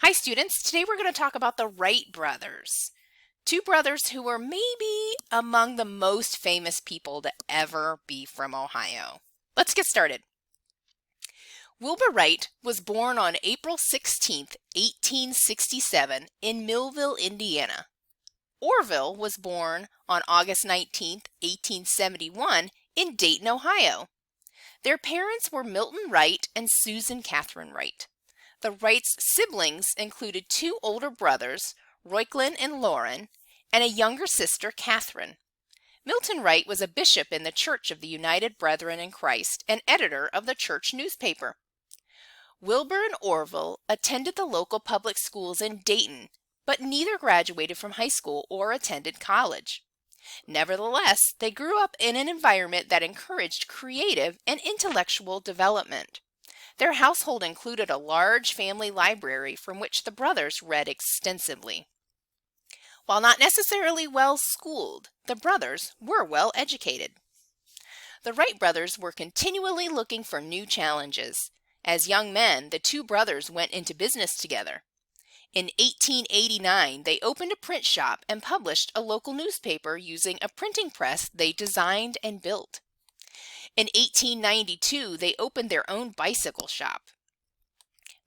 Hi students, today we're going to talk about the Wright brothers. Two brothers who were maybe among the most famous people to ever be from Ohio. Let's get started. Wilbur Wright was born on April 16, 1867 in Millville, Indiana. Orville was born on August 19, 1871 in Dayton, Ohio. Their parents were Milton Wright and Susan Catherine Wright. The Wrights' siblings included two older brothers, Royklin and Lauren, and a younger sister, Catherine. Milton Wright was a bishop in the Church of the United Brethren in Christ and editor of the church newspaper. Wilbur and Orville attended the local public schools in Dayton, but neither graduated from high school or attended college. Nevertheless, they grew up in an environment that encouraged creative and intellectual development. Their household included a large family library from which the brothers read extensively. While not necessarily well-schooled, the brothers were well-educated. The Wright brothers were continually looking for new challenges. As young men, the two brothers went into business together. In 1889, they opened a print shop and published a local newspaper using a printing press they designed and built. In 1892, they opened their own bicycle shop.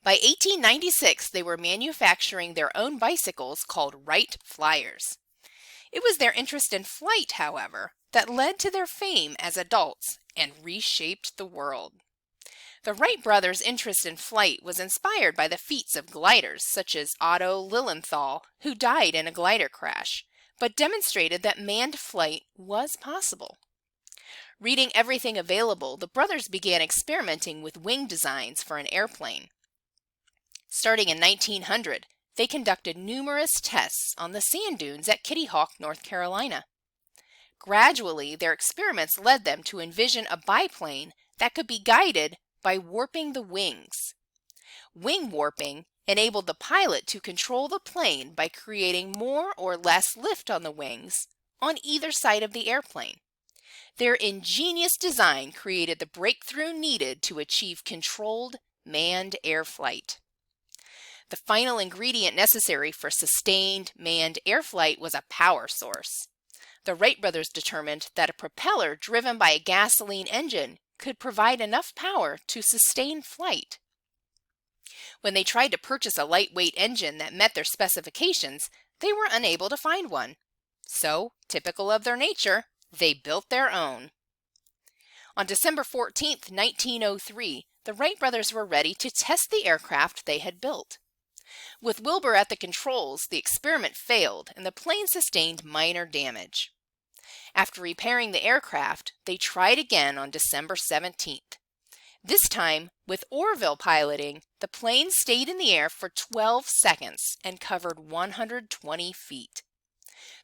By 1896, they were manufacturing their own bicycles called Wright Flyers. It was their interest in flight, however, that led to their fame as adults and reshaped the world. The Wright brothers' interest in flight was inspired by the feats of gliders such as Otto Lilienthal, who died in a glider crash, but demonstrated that manned flight was possible. Reading everything available, the brothers began experimenting with wing designs for an airplane. Starting in 1900, they conducted numerous tests on the sand dunes at Kitty Hawk, North Carolina. Gradually, their experiments led them to envision a biplane that could be guided by warping the wings. Wing warping enabled the pilot to control the plane by creating more or less lift on the wings on either side of the airplane. Their ingenious design created the breakthrough needed to achieve controlled, manned air flight. The final ingredient necessary for sustained, manned air flight was a power source. The Wright brothers determined that a propeller driven by a gasoline engine could provide enough power to sustain flight. When they tried to purchase a lightweight engine that met their specifications, they were unable to find one. So, typical of their nature, they built their own. On December 14, 1903, the Wright brothers were ready to test the aircraft they had built. With Wilbur at the controls, the experiment failed and the plane sustained minor damage. After repairing the aircraft, they tried again on December 17th. This time, with Orville piloting, the plane stayed in the air for 12 seconds and covered 120 feet.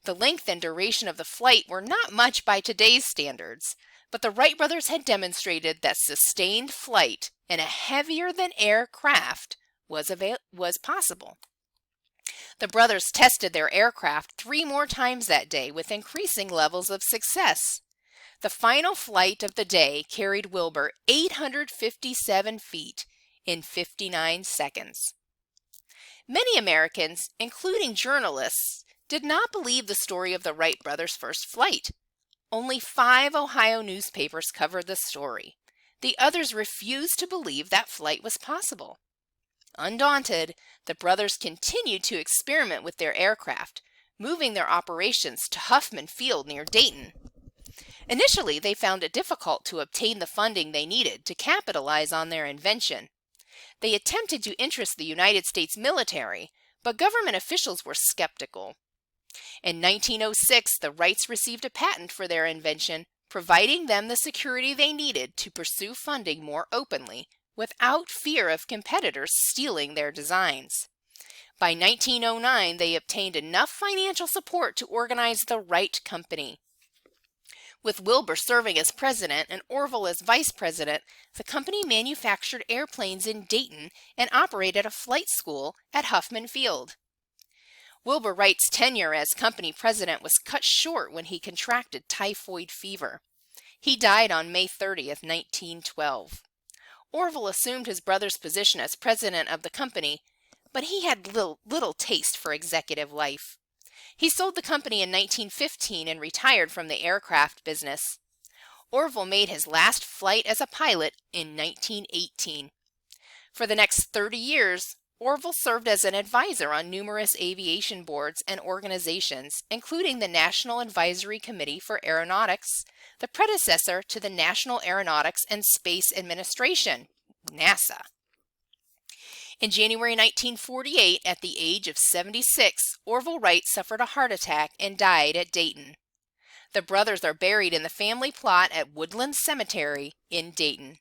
The length and duration of the flight were not much by today's standards, but the Wright brothers had demonstrated that sustained flight in a heavier-than-air craft was possible. The brothers tested their aircraft 3 more times that day with increasing levels of success. The final flight of the day carried Wilbur 857 feet in 59 seconds. Many Americans, including journalists, did not believe the story of the Wright brothers' first flight. Only 5 Ohio newspapers covered the story. The others refused to believe that flight was possible. Undaunted, the brothers continued to experiment with their aircraft, moving their operations to Huffman Field near Dayton. Initially, they found it difficult to obtain the funding they needed to capitalize on their invention. They attempted to interest the United States military, but government officials were skeptical. In 1906, the Wrights received a patent for their invention, providing them the security they needed to pursue funding more openly, without fear of competitors stealing their designs. By 1909, they obtained enough financial support to organize the Wright Company. With Wilbur serving as president and Orville as vice president, the company manufactured airplanes in Dayton and operated a flight school at Huffman Field. Wilbur Wright's tenure as company president was cut short when he contracted typhoid fever. He died on May 30, 1912. Orville assumed his brother's position as president of the company, but he had little taste for executive life. He sold the company in 1915 and retired from the aircraft business. Orville made his last flight as a pilot in 1918. For the next 30 years, Orville served as an advisor on numerous aviation boards and organizations, including the National Advisory Committee for Aeronautics, the predecessor to the National Aeronautics and Space Administration, NASA. In January 1948, at the age of 76, Orville Wright suffered a heart attack and died at Dayton. The brothers are buried in the family plot at Woodland Cemetery in Dayton.